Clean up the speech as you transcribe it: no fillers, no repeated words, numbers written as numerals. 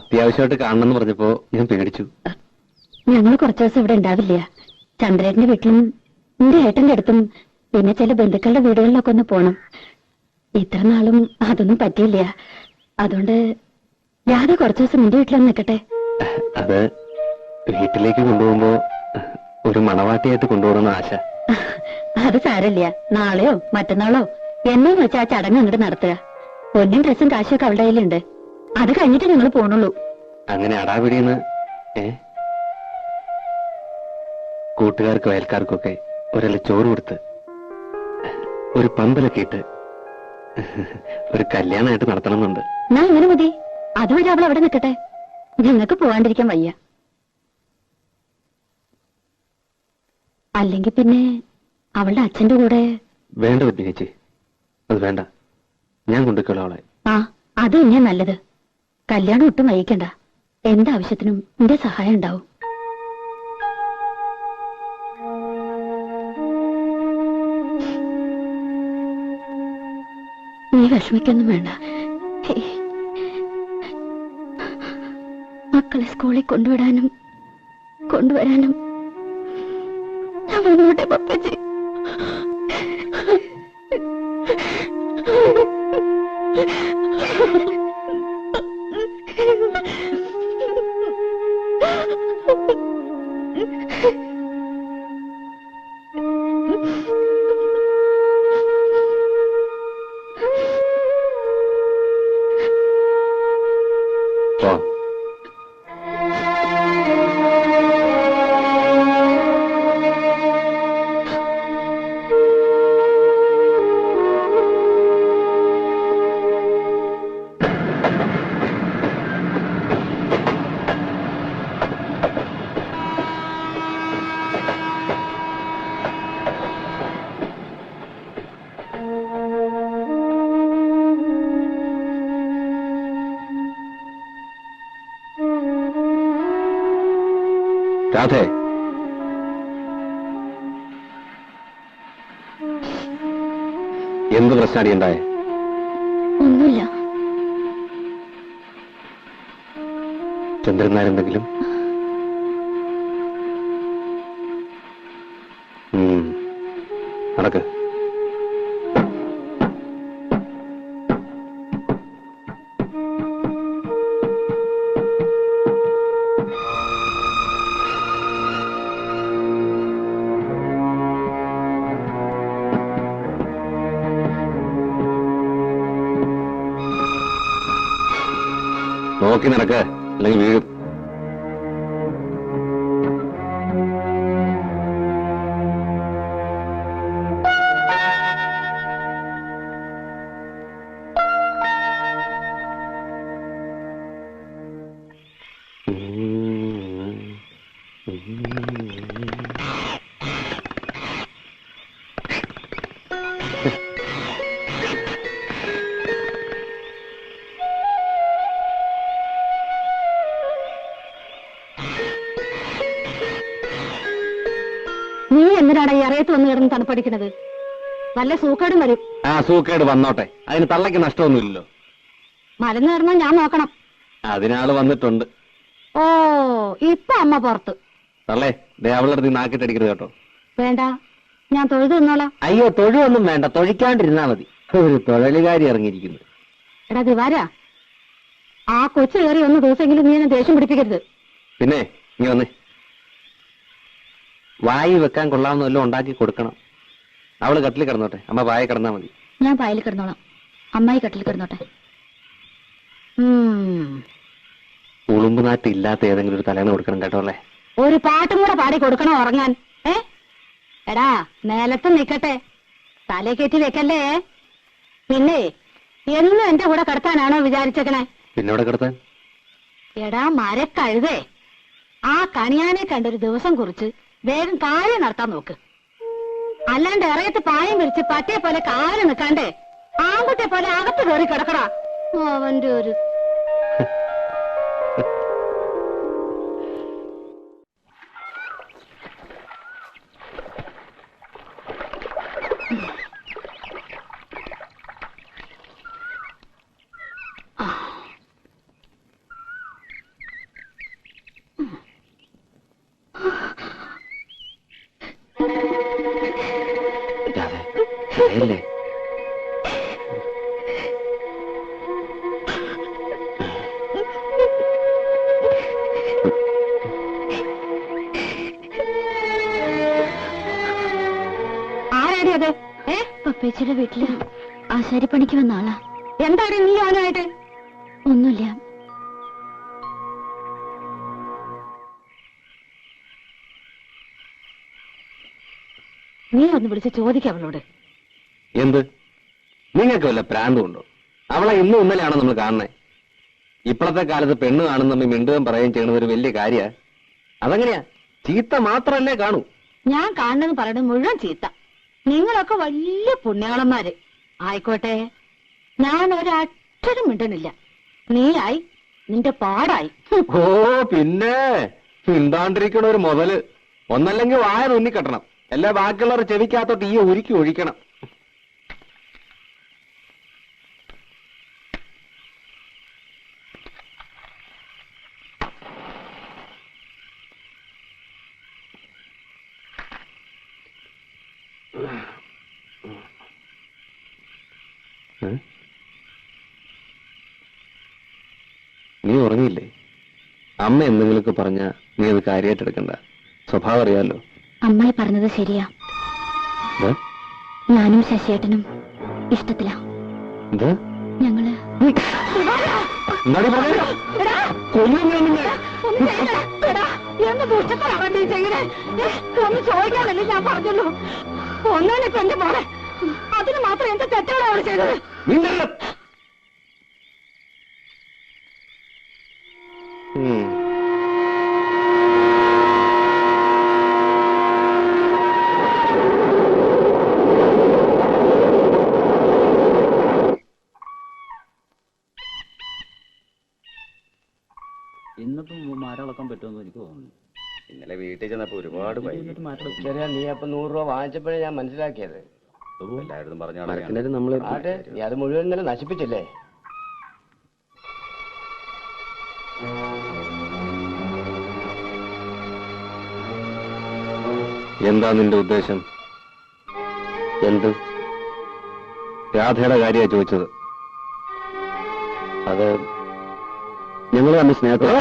അത്യാവശ്യമായിട്ട് കാണണമെന്ന് പറഞ്ഞപ്പോ ഞാൻ പേടിച്ചു. ഞങ്ങൾ കുറച്ചു ദിവസം ഇവിടെ ഉണ്ടാവില്ല. ചന്ദ്രേട്ടന്റെ വീട്ടിലും എന്റെ ഏട്ടന്റെ അടുത്തും പിന്നെ ചില ബന്ധുക്കളുടെ വീടുകളിലൊക്കെ ഒന്ന് പോണം. ഇത്ര നാളും അതൊന്നും പറ്റിയില്ല. അതുകൊണ്ട് രാധ കുറച്ചു ദിവസം നിന്റെ വീട്ടിലൊന്ന് നിൽക്കട്ടെ. അത് വീട്ടിലേക്ക് കൊണ്ടുപോകുമ്പോ ഒരു മണവാട്ടിയായിട്ട് കൊണ്ടുപോകണമെന്ന് ആശ. അത് സാരല്ല, നാളെയോ മറ്റന്നാളോ എന്നെന്ന് വെച്ചാൽ ആ ചടങ്ങ് അങ്ങോട്ട് നടത്തുക. പൊന്നും ഡ്രസ്സും കാശൊക്കെ അവളുടെ കയ്യിലുണ്ട്. അത് കഴിഞ്ഞിട്ട് ഞങ്ങൾ പോണുള്ളൂ. അങ്ങനെ അടാപിടിയെന്ന് കൂട്ടുകാർക്കും അയൽക്കാർക്കൊക്കെ ഒരല്ല ചോറ് കൊടുത്ത് ഒരു പന്തലൊക്കെ ഇട്ട് ഒരു കല്യാണമായിട്ട് നടത്തണമെന്നുണ്ട്. എന്നാ അങ്ങനെ മതി. അതുവരെ അവൾ അവിടെ നിൽക്കട്ടെ. ഞങ്ങൾക്ക് പോകാണ്ടിരിക്കാൻ വയ്യ. അല്ലെങ്കിൽ പിന്നെ അവളുടെ അച്ഛന്റെ കൂടെ. വേണ്ട പത്നി ചേച്ചി, അത് വേണ്ട. ഞാൻ കൊണ്ടുവയ്ക്കോളാം അവളെ. അത് തന്നെയാ നല്ലത്. കല്യാണം ഒട്ടും വൈകിക്കണ്ട. എന്താവശ്യത്തിനും എന്റെ സഹായം ഉണ്ടാവും. നീ വിഷമിക്കൊന്നും വേണ്ട. മക്കളെ സ്കൂളിൽ കൊണ്ടുവിടാനും കൊണ്ടുവരാനും ഞാൻ വന്നോട്ടെ പപ്പച്ചി. രാധേ, എന്ത് പ്രശ്നമാണ് ഉണ്ടായേ? ഒന്നുമില്ല. ചന്ദ്രനാരെന്തെങ്കിലും? നടക്ക്. നോക്കി നടക്ക്, അല്ലെങ്കിൽ വീഴും. നീ എന്തിനാണ് ഈ അറിയത്ത് വന്ന് കിടന്ന് തണുപ്പടിക്കണത്? വല്ല സൂക്കേടും വരും. സൂക്കേട് വന്നോട്ടെ, അതിന് തള്ളയ്ക്ക് നഷ്ടമൊന്നുമില്ലല്ലോ. മലന്ന് കയറണം, ഞാൻ നോക്കണം. അതിനാള് വന്നിട്ടുണ്ട്. ഓ, ഇപ്പൊ അമ്മ പുറത്ത്. തള്ളേ, അവളടുത്ത് നാക്കിട്ടടിക്കരുത് കേട്ടോ. വേണ്ട, ഞാൻ തൊഴുത് നിന്നോളാം. അയ്യോ, തൊഴുവൊന്നും വേണ്ട, തൊഴിക്കാണ്ടിരുന്നാ മതി. ഒരു തൊഴിലുകാരി ഇറങ്ങിയിരിക്കുന്നു. എടാ ദിവാര, ആ കൊച്ചു കയറി ഒന്ന് ദിവസമെങ്കിലും നീ എന്നെ ദേഷ്യം പിടിപ്പിക്കരുത്. പിന്നെ നീ വന്നേ, വായി വെക്കാൻ കൊള്ളാവുന്ന വല്ലതും ഉണ്ടാക്കി കൊടുക്കണം. അവള് കട്ടിൽ കിടന്നോട്ടെ, അമ്മ വായ കിടന്നാ മതി. ഞാൻ പായൽ കിടന്നോളാം, അമ്മായി കട്ടിൽ കിടന്നോട്ടെ. ഉളുമ്പുനാറ്റ് ഇല്ലാത്ത ഏതെങ്കിലും ഒരു തലേന്ന് കൊടുക്കണം കേട്ടോ അല്ലേ. ഒരു പാട്ടും കൂടെ പാടി കൊടുക്കണോ ഉറങ്ങാൻ? എടാ, നിലത്ത് നിക്കട്ടെ, തലേ കയറ്റി വെക്കല്ലേ. പിന്നെ എന്നും എന്റെ കൂടെ കിടത്താനാണോ വിചാരിച്ചേക്കണേ? പിന്നെ ഇവിടെ കിടത്താൻ? എടാ മരക്കഴുതേ, ആ കണിയാനെ കണ്ടൊരു ദിവസം കുറിച്ച് വേഗം കാര്യം നടത്താൻ നോക്ക്. അല്ലാണ്ട് ഇറയത്ത് പായം വിരിച്ച് പട്ടിയെ പോലെ കാല് നിൽക്കാണ്ടേ ആൺകുട്ടിയെ പോലെ അകത്ത് കയറി കിടക്കടാ. അവന്റെ ഒരു കരയല്ലേ? ആരാടി അത്? പപ്പേച്ചിയുടെ വീട്ടില് ആശാരിപ്പണിക്ക് വന്ന ആളാ. എന്താണ് നീ അവനായിട്ട്? ഒന്നുമില്ല. നീ ഒന്ന് വിളിച്ച് ചോദിക്കാം അവളോട്. എന്ത്? നിങ്ങൾക്ക് വല്ല പ്രാന്തമുണ്ടോ? അവളെ ഇന്നും ഇന്നലെയാണോ നമ്മൾ കാണുന്നത്? ഇപ്പോഴത്തെ കാലത്ത് പെണ്ണ് കാണുന്ന മിണ്ടുകയും പറയുകയും ചെയ്യുന്നത് ഒരു വലിയ കാര്യ. അതെങ്ങനെയാ? ചീത്ത മാത്രല്ലേ കാണൂ. ഞാൻ കാണുന്നെന്ന് പറയുന്നത് മുഴുവൻ ചീത്ത. നിങ്ങളൊക്കെ വലിയ പുണ്യാളന്മാര്. ആയിക്കോട്ടെ, ഞാൻ ഒരക്ഷരം മിണ്ടണില്ല. നീയായി, നിന്റെ പാടായി. ഓ പിന്നെ മിണ്ടാണ്ടിരിക്കണ ഒരു മുതല്. ഒന്നല്ലെങ്കിൽ വായ തുന്നിക്കെട്ടണം, എല്ലാ ബാക്കിയുള്ളവർ ചെവിക്കകത്തോട്ട് ഈ ഉരുക്കി ഒഴിക്കണം. നീ ഉറങ്ങിയില്ലേ? അമ്മ എന്തെങ്കിലുമൊക്കെ പറഞ്ഞ നീ അത് കാര്യമായിട്ട് എടുക്കണ്ട. സ്വഭാവം അറിയാലോ. അമ്മായി പറഞ്ഞത് ശരിയാ. ഞാനും ശശിയേട്ടനും ഇഷ്ടത്തിലാ. ഞങ്ങള് ഒന്ന് ചോദിക്കാനല്ലേ ഞാൻ പറഞ്ഞുള്ളൂ. ഒന്നിനിപ്പോ എന്റെ മോളെ അതിന് മാത്രം എന്ത് തെറ്റാണ് അവൾ ചെയ്തത്? ഇന്നിപ്പം മാറ്റളക്കാൻ പറ്റുമെന്ന് എനിക്ക് തോന്നുന്നു. ഇന്നലെ വീട്ടിൽ ചെന്നപ്പോ ഒരുപാട് നീ അപ്പൊ 100 രൂപ വാങ്ങിച്ചപ്പോഴേ ഞാൻ മനസ്സിലാക്കിയത്. എല്ലാവരും പറഞ്ഞ നീ അത് മുഴുവൻ ഇന്നലെ നശിപ്പിച്ചില്ലേ? എന്താ നിന്റെ ഉദ്ദേശം? എന്ത്? രാധയുടെ കാര്യമാണ് ചോദിച്ചത്. അത് ഞങ്ങൾ തമ്മിൽ സ്നേഹത്തോടെ